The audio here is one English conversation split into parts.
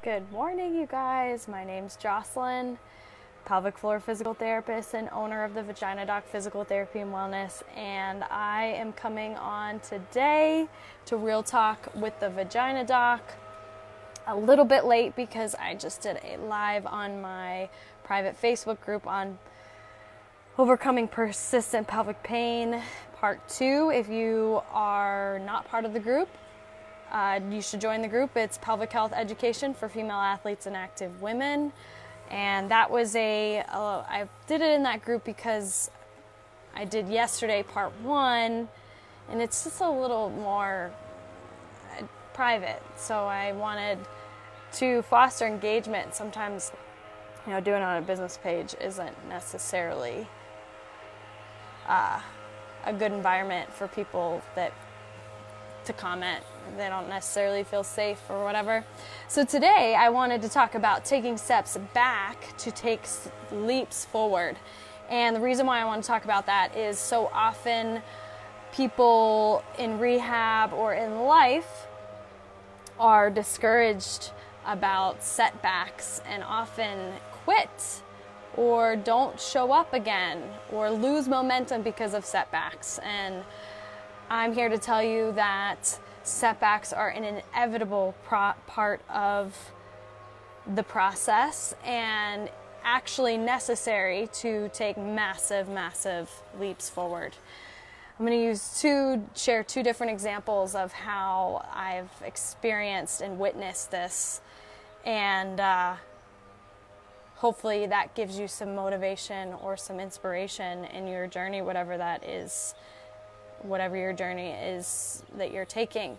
Good morning, you guys. My name's Jocelyn, pelvic floor physical therapist and owner of the Vagina Doc Physical Therapy and Wellness, and I am coming on today to Real Talk with the Vagina Doc. A little bit late because I just did a live on my private Facebook group on overcoming persistent pelvic pain, part 2. If you are not part of the group, you should join the group. It's pelvic health education for female athletes and active women. And that was I did it in that group because I did yesterday part 1, and it's just a little more private. So I wanted to foster engagement. Sometimes, doing it on a business page isn't necessarily a good environment for people to comment. They don't necessarily feel safe or whatever. So today I wanted to talk about taking steps back to take leaps forward. And the reason why I want to talk about that is so often people in rehab or in life are discouraged about setbacks and often quit or don't show up again or lose momentum because of setbacks. And I'm here to tell you that setbacks are an inevitable part of the process and actually necessary to take massive, massive leaps forward. I'm going to share two different examples of how I've experienced and witnessed this, and hopefully that gives you some motivation or some inspiration in your journey, whatever your journey is that you're taking.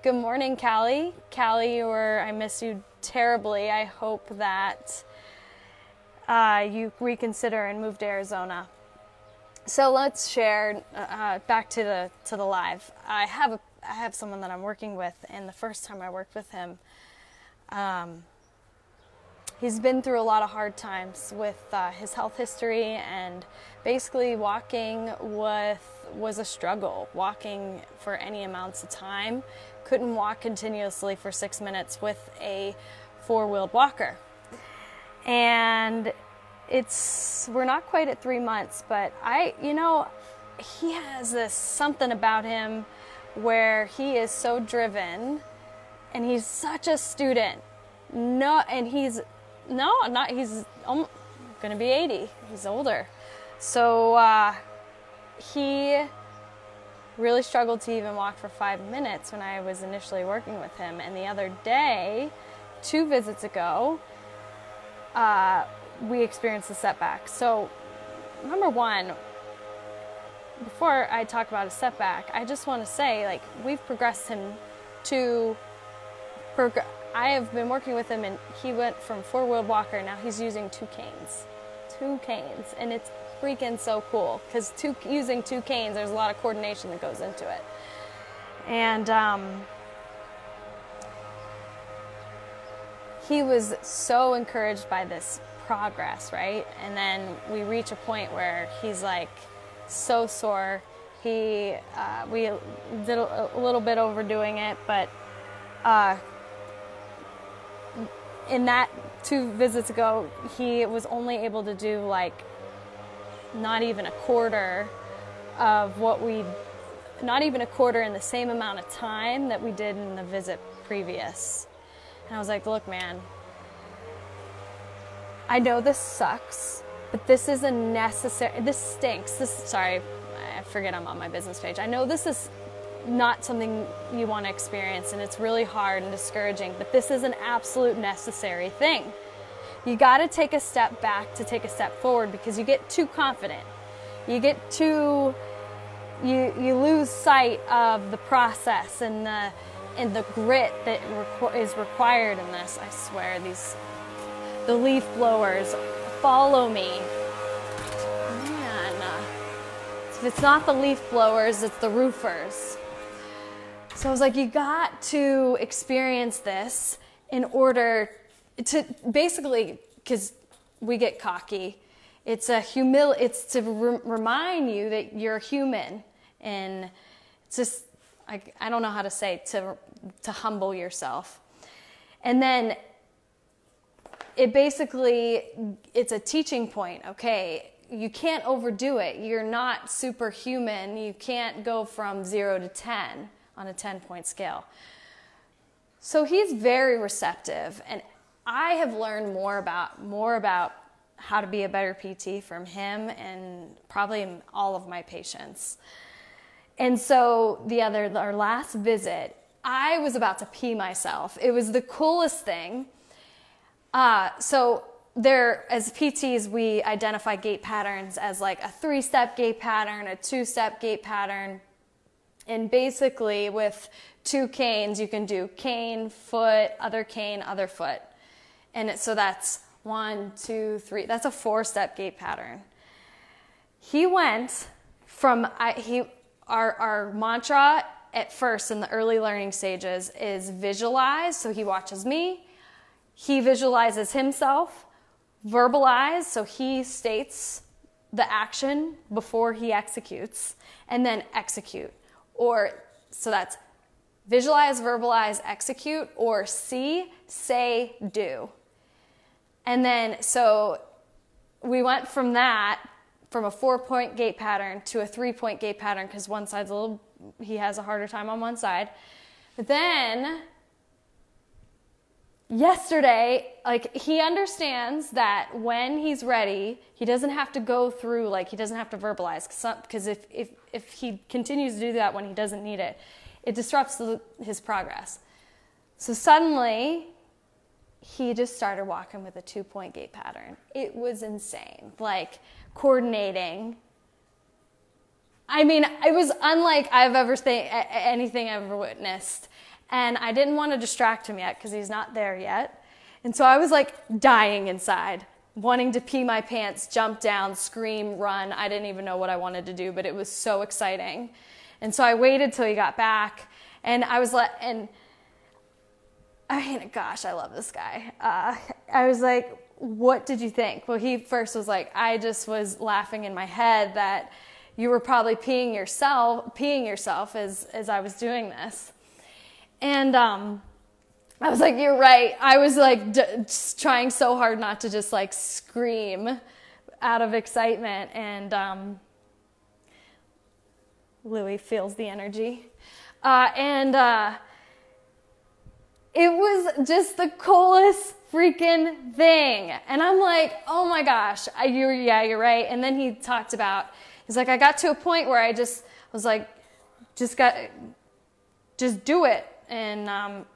Good morning, Callie. Callie, I miss you terribly. I hope that you reconsider and move to Arizona. So let's share back to the live. I have someone that I'm working with, and the first time I worked with him, he's been through a lot of hard times with his health history, and basically walking was a struggle. Walking for any amounts of time. Couldn't walk continuously for 6 minutes with a 4-wheeled walker. And we're not quite at 3 months, but he has this something about him where he is so driven, and he's such a student. He's going to be 80. He's older. So he really struggled to even walk for 5 minutes when I was initially working with him. And the other day, 2 visits ago, we experienced a setback. So, number one, before I talk about a setback, I just want to say, we've progressed him to... I have been working with him, and he went from 4-wheeled walker, now he's using 2 canes. 2 canes. And it's freaking so cool, because using 2 canes, there's a lot of coordination that goes into it. And he was so encouraged by this progress, right? And then we reach a point where he's so sore. We did a little bit overdoing it, but in that 2 visits ago, he was only able to do not even a quarter in the same amount of time that we did in the visit previous. And I was like, look, man, I know this sucks, but this is this stinks. Sorry, I forget I'm on my business page. I know this is not something you want to experience, and it's really hard and discouraging, but this is an absolute necessary thing. You got to take a step back to take a step forward, because you get too confident. You lose sight of the process and the grit that is required in this. I swear, the leaf blowers follow me. Man, if it's not the leaf blowers, it's the roofers. So I was like, you got to experience this in order to basically, because we get cocky. It's to remind you that you're human, and it's just, I don't know how to say, to humble yourself. And then it basically, it's a teaching point. Okay, you can't overdo it. You're not superhuman. You can't go from 0 to 10 on a 10-point scale. So he's very receptive, and I have learned more about how to be a better PT from him and probably all of my patients. And so our last visit, I was about to pee myself. It was the coolest thing. So as PTs, we identify gait patterns as like a 3-step gait pattern, a 2-step gait pattern. And basically with 2 canes, you can do cane, foot, other foot. And so that's 1, 2, 3. That's a 4-step gait pattern. He went from, our mantra at first in the early learning stages is visualize. So he watches me. He visualizes himself. Verbalize. So he states the action before he executes. And then execute. So that's visualize, verbalize, execute, or see, say, do. And then, so we went from a 4-point gait pattern to a 3-point gait pattern because one side's he has a harder time on one side. But then, yesterday, he understands that when he's ready, he doesn't have to go through, he doesn't have to verbalize. Because if he continues to do that when he doesn't need it, it disrupts his progress. So suddenly, he just started walking with a 2-point gait pattern. It was insane. Coordinating. I mean, it was unlike anything I've ever witnessed. And I didn't want to distract him yet because he's not there yet. And so I was dying inside, wanting to pee my pants, jump down, scream, run. I didn't even know what I wanted to do, but it was so exciting. And so I waited till he got back, and I love this guy. I was like, what did you think? Well, he first was like, I just was laughing in my head that you were probably peeing yourself as I was doing this. And I was like, you're right. I was just trying so hard not to just scream out of excitement. And Louis feels the energy. It was just the coolest freaking thing. And I'm like, oh my gosh, you're right. And then he talked about, he's like, I got to a point where I was like, just do it. And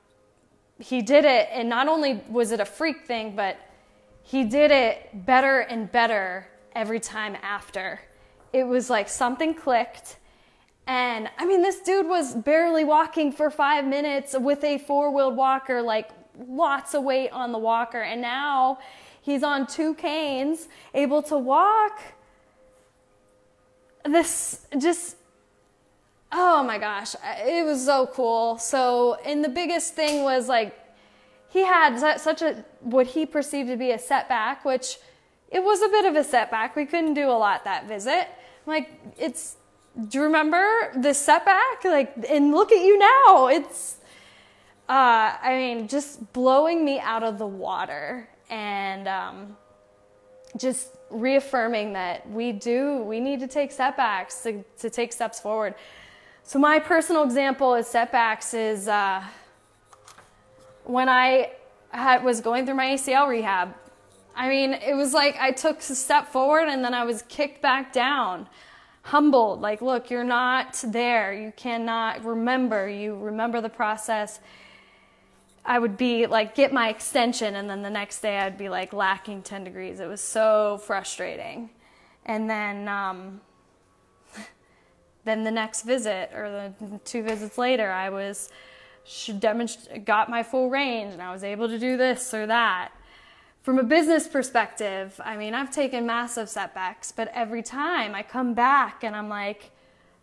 he did it. And not only was it a freak thing, but he did it better and better every time after. It was something clicked. And I mean, this dude was barely walking for 5 minutes with a 4-wheeled walker, lots of weight on the walker. And now he's on 2 canes, able to walk. Oh my gosh, it was so cool. So, and the biggest thing was he had what he perceived to be a setback, which it was a bit of a setback. We couldn't do a lot that visit. Do you remember this setback? And look at you now. It's, just blowing me out of the water and just reaffirming that we need to take setbacks to take steps forward. So my personal example of setbacks is when I was going through my ACL rehab. I mean, it was I took a step forward and then I was kicked back down. Humbled, look, you're not there. You cannot remember. You remember the process. I would be get my extension, and then the next day I'd be lacking 10 degrees. It was so frustrating. And then the next visit, or the 2 visits later, I got my full range, and I was able to do this or that. From a business perspective, I mean, I've taken massive setbacks, but every time I come back and I'm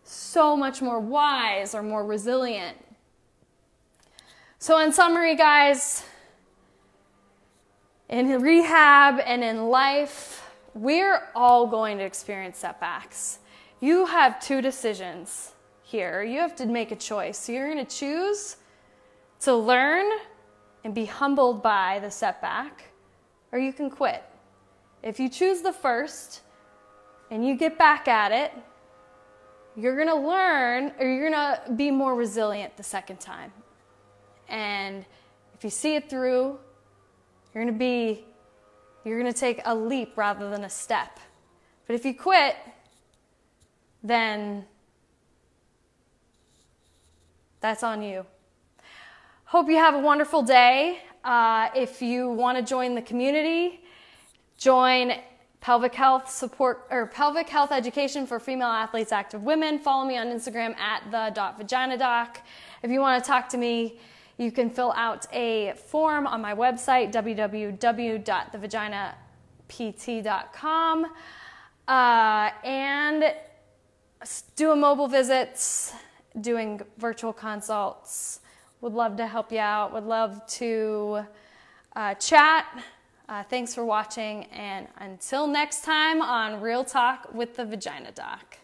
so much more wise or more resilient. So in summary, guys, in rehab and in life, we're all going to experience setbacks. You have 2 decisions here. You have to make a choice. So you're going to choose to learn and be humbled by the setback, or you can quit. If you choose the first and you get back at it, you're going to learn, or you're going to be more resilient the second time. And if you see it through, you're going to take a leap rather than a step. But if you quit, then that's on you. Hope you have a wonderful day. If you want to join the community, join pelvic health support or pelvic health education for female athletes, active women. Follow me on Instagram at the.vaginadoc. If you want to talk to me, you can fill out a form on my website, www.thevaginapt.com, and doing mobile visits, doing virtual consults. Would love to help you out. Would love to chat. Thanks for watching, and until next time on Real Talk with the Vagina Doc.